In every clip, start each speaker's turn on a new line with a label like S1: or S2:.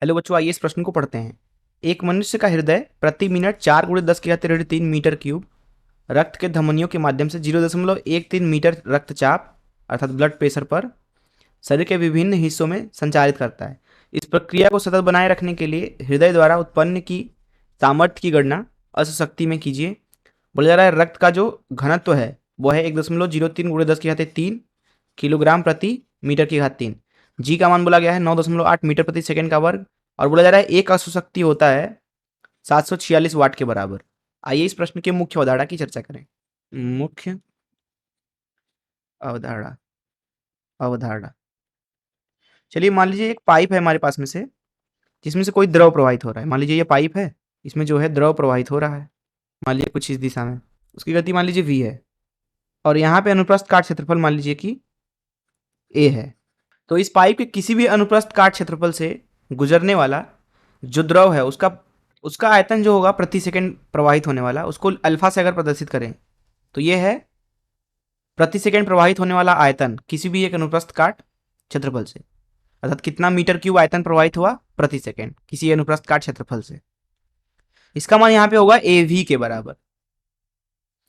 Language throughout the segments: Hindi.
S1: हेलो बच्चों, आइए इस प्रश्न को पढ़ते हैं। एक मनुष्य का हृदय प्रति मिनट 4 × 10⁻³ मीटर क्यूब रक्त के धमनियों के माध्यम से 0.13 मीटर रक्तचाप अर्थात ब्लड प्रेशर पर शरीर के विभिन्न हिस्सों में संचारित करता है। इस प्रक्रिया को सतत बनाए रखने के लिए हृदय द्वारा उत्पन्न की सामर्थ्य की गणना अश्व शक्ति में कीजिए। बोला जा रहा है रक्त का जो घनत्व है वो है 1.03 × 10⁻³ किलोग्राम प्रति मीटर की घात 3। जी का मान बोला गया है 9.8 मीटर प्रति सेकंड का वर्ग और बोला जा रहा है एक अश्वशक्ति होता है 746 वाट के बराबर। आइए इस प्रश्न के मुख्य अवधारणा की चर्चा करें। मुख्य अवधारणा अवधारणा चलिए, मान लीजिए एक पाइप है हमारे पास में से जिसमें से कोई द्रव प्रवाहित हो रहा है। मान लीजिए ये पाइप है, इसमें जो है द्रव प्रवाहित हो रहा है। मान लीजिए कुछ इस दिशा में, उसकी गति मान लीजिए v है और यहाँ पे अनुप्रस्थ काट क्षेत्रफल मान लीजिए कि a है। तो इस पाइप के किसी भी अनुप्रस्थ काट क्षेत्रफल से गुजरने वाला जो द्रव है उसका आयतन जो होगा प्रति सेकंड प्रवाहित होने वाला, उसको अल्फा से अगर प्रदर्शित करें तो ये है प्रति सेकंड प्रवाहित होने वाला आयतन किसी भी एक अनुप्रस्थ काट क्षेत्रफल से, अर्थात कितना मीटर क्यूब आयतन प्रवाहित हुआ प्रति सेकंड किसी अनुप्रस्थ काट क्षेत्रफल से। इसका मान यहाँ पे होगा AV के बराबर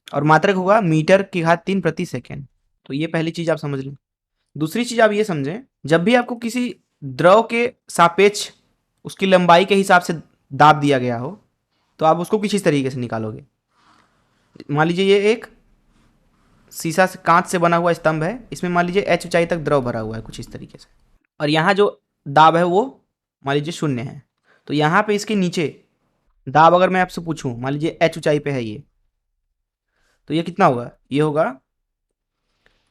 S1: और मात्रक होगा मीटर की घात 3 प्रति सेकंड। तो ये पहली चीज आप समझ लें। दूसरी चीज आप ये समझें, जब भी आपको किसी द्रव के सापेक्ष उसकी लंबाई के हिसाब से दाब दिया गया हो तो आप उसको किस तरीके से निकालोगे। मान लीजिए ये एक शीशा से कांच से बना हुआ स्तंभ है, इसमें मान लीजिए h ऊंचाई तक द्रव भरा हुआ है कुछ इस तरीके से, और यहाँ जो दाब है वो मान लीजिए 0 है। तो यहाँ पे इसके नीचे दाब अगर मैं आपसे पूछूं, मान लीजिए h ऊंचाई पे है ये, तो ये कितना होगा, ये होगा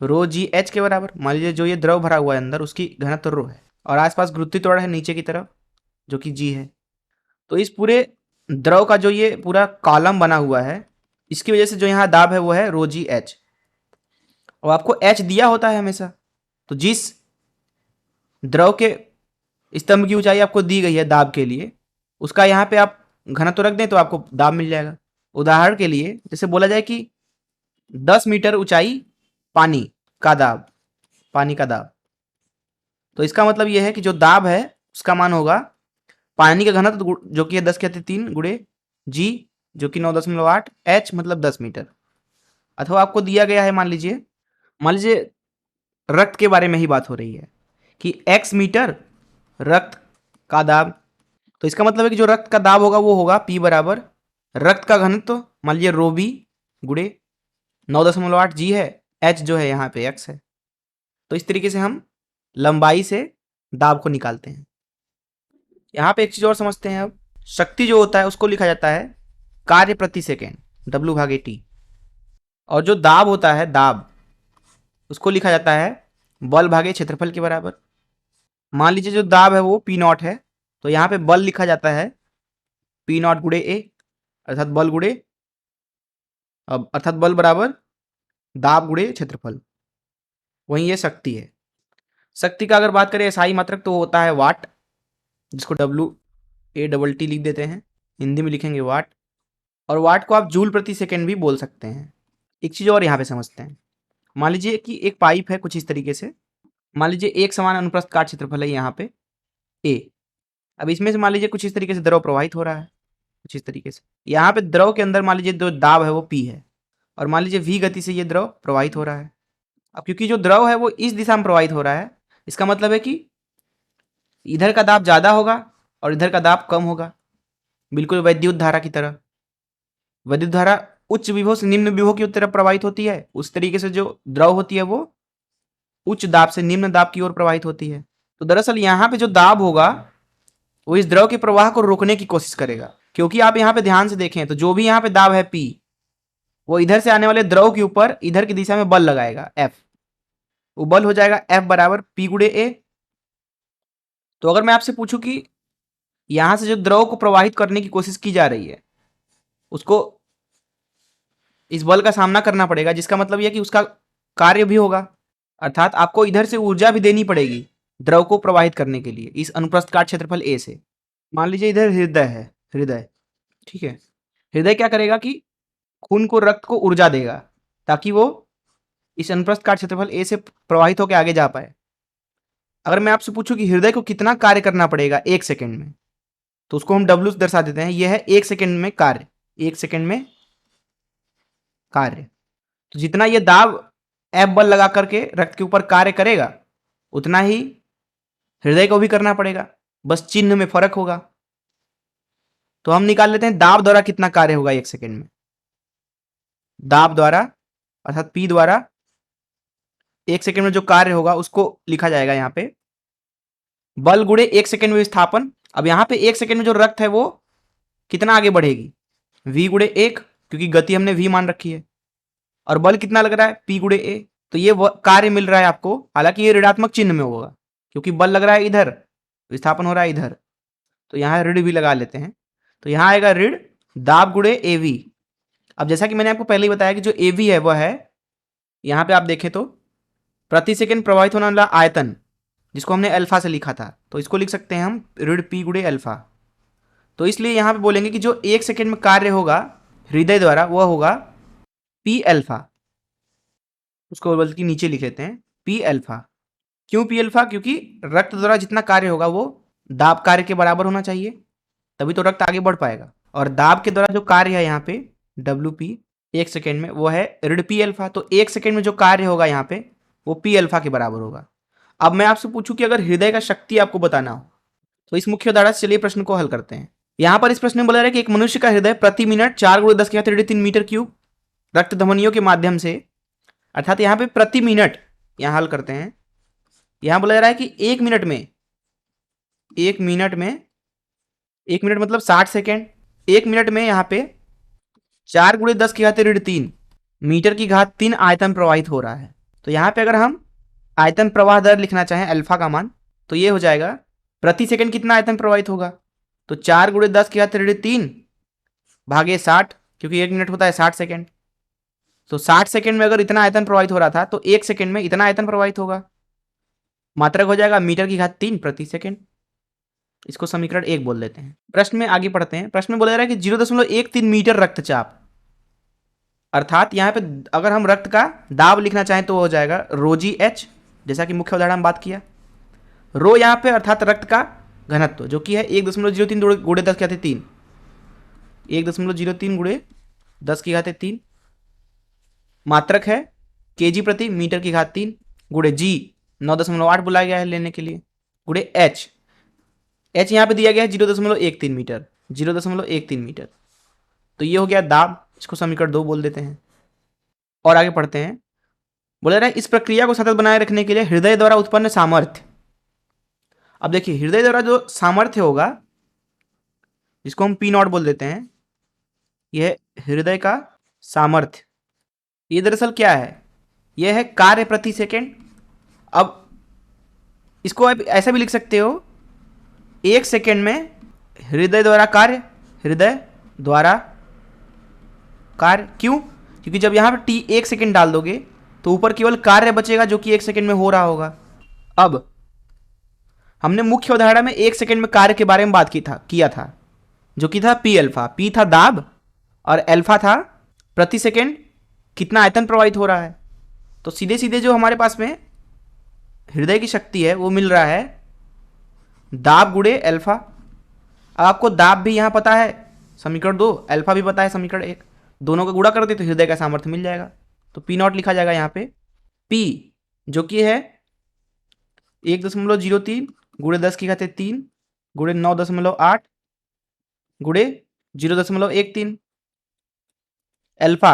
S1: ρgh के बराबर। मान लीजिए जो ये द्रव भरा हुआ है अंदर उसकी घनत्व ρ है और आसपास गुरुत्वीय त्वरण है नीचे की तरफ जो कि g है। तो इस पूरे द्रव का जो ये पूरा कॉलम बना हुआ है इसकी वजह से जो यहाँ दाब है वो है ρgh और आपको h दिया होता है हमेशा। तो जिस द्रव के स्तंभ की ऊंचाई आपको दी गई है दाब के लिए, उसका यहाँ पे आप घनत्व रख दें तो आपको दाब मिल जाएगा। उदाहरण के लिए जैसे बोला जाए कि 10 मीटर ऊंचाई पानी का दाब, तो इसका मतलब यह है कि जो दाब है उसका मान होगा पानी का घनत्व जो कि है 10⁻³ गुणे जी जो कि 9.8, h मतलब 10 मीटर। अथवा आपको दिया गया है मान लीजिए रक्त के बारे में ही बात हो रही है कि x मीटर रक्त का दाब, तो इसका मतलब है कि जो रक्त का दाब होगा वो होगा P बराबर रक्त का घनत्व मान लीजिए ρB गुणे 9.8 g है, h जो है यहाँ पे x है। तो इस तरीके से हम लंबाई से दाब को निकालते हैं। यहाँ पे एक चीज और समझते हैं। अब शक्ति जो होता है उसको लिखा जाता है कार्य प्रति सेकेंड W/T और जो दाब होता है दाब उसको लिखा जाता है बल भागे क्षेत्रफल के बराबर। मान लीजिए जो दाब है वो P0 है, तो यहाँ पे बल लिखा जाता है P0 गुणे A अर्थात बल बराबर दाब गुणे क्षेत्रफल। वहीं ये शक्ति है। शक्ति का अगर बात करें SI मात्रक तो होता है वाट, जिसको WATT लिख देते हैं, हिंदी में लिखेंगे वाट, और वाट को आप जूल प्रति सेकेंड भी बोल सकते हैं। एक चीज और यहाँ पे समझते हैं। मान लीजिए कि एक पाइप है कुछ इस तरीके से, मान लीजिए एक समान अनुप्रस्थ काट क्षेत्रफल है यहाँ पे A। अब इसमें से मान लीजिए कुछ इस तरीके से द्रव प्रवाहित हो रहा है कुछ इस तरीके से। यहाँ पे द्रव के अंदर मान लीजिए जो दाब है वो P है और मान लीजिए V गति से ये द्रव प्रवाहित हो रहा है। अब क्योंकि जो द्रव है वो इस दिशा में प्रवाहित हो रहा है, इसका मतलब है कि इधर का दाब ज्यादा होगा और इधर का दाब कम होगा, बिल्कुल विद्युत धारा की तरह। विद्युत धारा उच्च विभव से निम्न विभव की तरफ प्रवाहित होती है, उस तरीके से जो द्रव होती है वो उच्च दाब से निम्न दाब की ओर प्रवाहित होती है। तो दरअसल यहाँ पे जो दाब होगा वो इस द्रव के प्रवाह को रोकने की कोशिश करेगा, क्योंकि आप यहाँ पे ध्यान से देखें तो जो भी यहाँ पे दाब है P, वो इधर से आने वाले द्रव के ऊपर इधर की दिशा में बल लगाएगा F। वो बल हो जाएगा F बराबर P गुणे A। तो अगर मैं आपसे पूछूं कि यहां से जो द्रव को प्रवाहित करने की कोशिश की जा रही है उसको इस बल का सामना करना पड़ेगा, जिसका मतलब यह कि उसका कार्य भी होगा, अर्थात आपको इधर से ऊर्जा भी देनी पड़ेगी द्रव को प्रवाहित करने के लिए इस अनुप्रस्थ काट क्षेत्रफल A से। मान लीजिए इधर हृदय है, ठीक है। हृदय क्या करेगा कि खून को रक्त को ऊर्जा देगा ताकि वो इस अनुप्रस्थ काट क्षेत्रफल A से प्रवाहित होकर आगे जा पाए। अगर मैं आपसे पूछूं कि हृदय को कितना कार्य करना पड़ेगा 1 सेकंड में, तो उसको हम W दर्शा देते हैं। यह है 1 सेकंड में कार्य, 1 सेकंड में कार्य। तो जितना ये दाब F बल लगा करके रक्त के ऊपर कार्य करेगा, उतना ही हृदय को भी करना पड़ेगा, बस चिन्ह में फर्क होगा। तो हम निकाल लेते हैं दाब द्वारा कितना कार्य होगा 1 सेकंड में। दाब द्वारा अर्थात P द्वारा 1 सेकंड में जो कार्य होगा उसको लिखा जाएगा यहाँ पे बल गुणे 1 सेकंड में विस्थापन। अब यहाँ पे 1 सेकंड में जो रक्त है वो कितना आगे बढ़ेगी, V गुणे 1, क्योंकि गति हमने V मान रखी है, और बल कितना लग रहा है P गुणे A। तो ये कार्य मिल रहा है आपको, हालांकि ये ऋणात्मक चिन्ह में होगा क्योंकि बल लग रहा है इधर, विस्थापन हो रहा है इधर, तो यहाँ ऋण भी लगा लेते हैं। तो यहाँ आएगा ऋण दाब गुणे AV। अब जैसा कि मैंने आपको पहले ही बताया कि जो AV है वह है, यहाँ पे आप देखें तो प्रति सेकंड प्रवाहित होने वाला आयतन, जिसको हमने अल्फा से लिखा था, तो इसको लिख सकते हैं हम ऋण P गुणे अल्फा। तो इसलिए यहाँ पे बोलेंगे कि जो 1 सेकंड में कार्य होगा हृदय द्वारा वह होगा P अल्फा। उसको बल्कि नीचे लिख लेते हैं P अल्फा। क्यों P अल्फा? क्योंकि रक्त द्वारा जितना कार्य होगा वो दाब कार्य के बराबर होना चाहिए, तभी तो रक्त आगे बढ़ पाएगा। और दाब के द्वारा जो कार्य है यहाँ पे WP 1 सेकेंड में, वो है ऋण P अल्फा। तो 1 सेकेंड में जो कार्य होगा यहाँ पे वो P अल्फा के बराबर होगा। अब मैं आपसे पूछूं कि अगर हृदय का शक्ति आपको बताना हो, तो इस मुख्य उदाहरण से चलिए प्रश्न को हल करते हैं। यहाँ पर इस प्रश्न में बोला रहा है कि एक मनुष्य का हृदय प्रति मिनट 4 × 10⁻³ मीटर क्यूब रक्त धमनियों के माध्यम से, अर्थात यहाँ पे प्रति मिनट, यहाँ हल करते हैं। यहाँ बोला जा रहा है कि 1 मिनट में 1 मिनट मतलब 60 सेकेंड, 1 मिनट में यहाँ पे 4 × 10⁻³ मीटर की घात 3 आयतन प्रवाहित हो रहा है। तो यहाँ पे अगर हम आयतन प्रवाह दर लिखना चाहें अल्फा का मान, तो ये हो जाएगा प्रति सेकंड कितना आयतन प्रवाहित होगा, तो 4 × 10⁻³ भागे 60, क्योंकि 1 मिनट होता है 60 सेकेंड। तो 60 सेकेंड में अगर इतना आयतन प्रवाहित हो रहा था तो 1 सेकेंड में इतना आयतन प्रवाहित होगा, मात्रक हो जाएगा मीटर की घात 3 प्रति सेकेंड। इसको समीकरण 1 बोल देते हैं। प्रश्न में आगे पढ़ते हैं। प्रश्न में बोला जा रहा है कि 0.13 मीटर रक्तचाप, अर्थात यहाँ पे अगर हम रक्त का दाब लिखना चाहें तो हो जाएगा ρgH, जैसा कि मुख्य उदाहरण बात किया। रो यहाँ पे अर्थात रक्त का घनत्व जो कि है 1.03 × 10⁻³ 1.03 × 10⁻³ मात्रक है kg प्रति मीटर की घात 3 गुणे G 9.8 बुलाया गया है लेने के लिए, गुणे H यहाँ पे दिया गया है 0.13 मीटर, 0.13 मीटर। तो ये हो गया दाब, इसको समीकरण 2 बोल देते हैं। और आगे पढ़ते हैं। बोला रहा है इस प्रक्रिया को सतत बनाए रखने के लिए हृदय द्वारा उत्पन्न सामर्थ्य। अब देखिए हृदय द्वारा जो सामर्थ्य होगा, जिसको हम P0 बोल देते हैं, यह हृदय का सामर्थ्य, ये दरअसल क्या है, यह है कार्य प्रति सेकेंड। अब इसको आप ऐसा भी लिख सकते हो 1 सेकेंड में हृदय द्वारा कार्य, हृदय द्वारा कार्य। क्यों? क्योंकि जब यहाँ पर T 1 सेकेंड डाल दोगे तो ऊपर केवल कार्य बचेगा जो कि 1 सेकेंड में हो रहा होगा। अब हमने मुख्य उदाहरण में 1 सेकेंड में कार्य के बारे में बात किया था जो कि था P अल्फा। P था दाब और अल्फा था प्रति सेकेंड कितना आयतन प्रवाहित हो रहा है। तो सीधे सीधे जो हमारे पास में हृदय की शक्ति है वो मिल रहा है दाब गुणे अल्फा। अब आपको दाब भी यहाँ पता है समीकरण 2, अल्फा भी पता है समीकरण 1, दोनों का गुणा कर दे तो हृदय का सामर्थ्य मिल जाएगा। तो P0 लिखा जाएगा यहाँ पे P जो कि है 1.03 गुणे 10⁻³ गुणे 9.8 गुणे 0.13 अल्फा,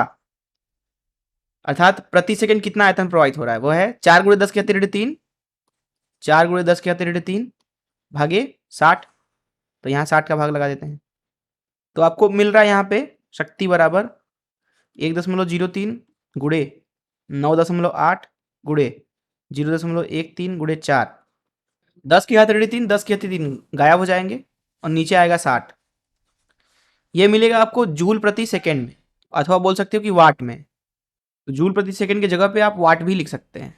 S1: अर्थात प्रति सेकंड कितना आयतन प्रवाहित हो रहा है वो है 4 × 10⁻³ 4 × 10⁻³ भागे 60। तो यहाँ 60 का भाग लगा देते हैं तो आपको मिल रहा है यहाँ पे शक्ति बराबर 1.03 गुणे 9.8 गुणे 0.13 गुणे 4, 10⁻³ 10⁻³ गायब हो जाएंगे और नीचे आएगा 60। ये मिलेगा आपको जूल प्रति सेकेंड में, अथवा बोल सकते हो कि वाट में। तो जूल प्रति सेकेंड की जगह पे आप वाट भी लिख सकते हैं।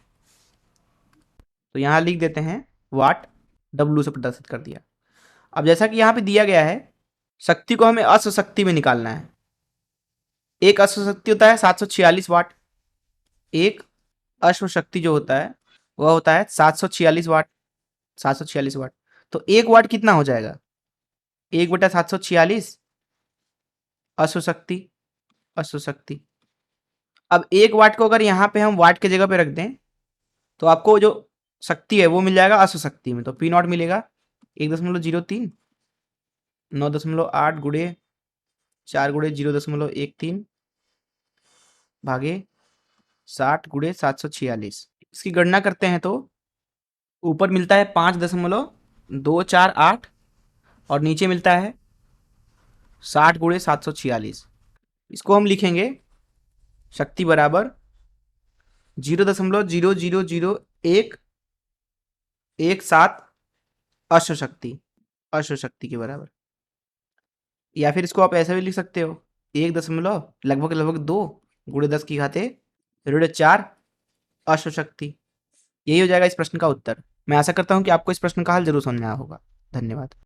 S1: तो यहाँ लिख देते हैं वाट, W से प्रदर्शित कर दिया। अब जैसा कि यहाँ पे दिया गया है, शक्ति को हमें अश्व शक्ति में निकालना है। एक अश्व शक्ति होता है 746 वाट, एक अश्व शक्ति जो होता है वह होता है 746 वाट। 746 वाट। तो 1 वाट कितना हो जाएगा? 1/746 अशुशक्ति, अशुशक्ति। अब 1 वाट को अगर यहाँ पे हम वाट की जगह पे रख दें तो आपको जो शक्ति है वो मिल जाएगा अशुशक्ति में। तो पी नॉट मिलेगा 1.03, 9.8 गुणे 4 गुणे 0.13 भागे 60 गुणे 746। इसकी गणना करते हैं तो ऊपर मिलता है 5.248 और नीचे मिलता है 60 गुणे 746। इसको हम लिखेंगे शक्ति बराबर 0.0000117 अशुशक्ति, अशुशक्ति के बराबर। या फिर इसको आप ऐसा भी लिख सकते हो 1 लगभग लगभग 2 गुणे 10 की घाते ऋण 4 अशुशक्ति। यही हो जाएगा इस प्रश्न का उत्तर। मैं आशा करता हूं कि आपको इस प्रश्न का हल जरूर समझ में आया होगा। धन्यवाद।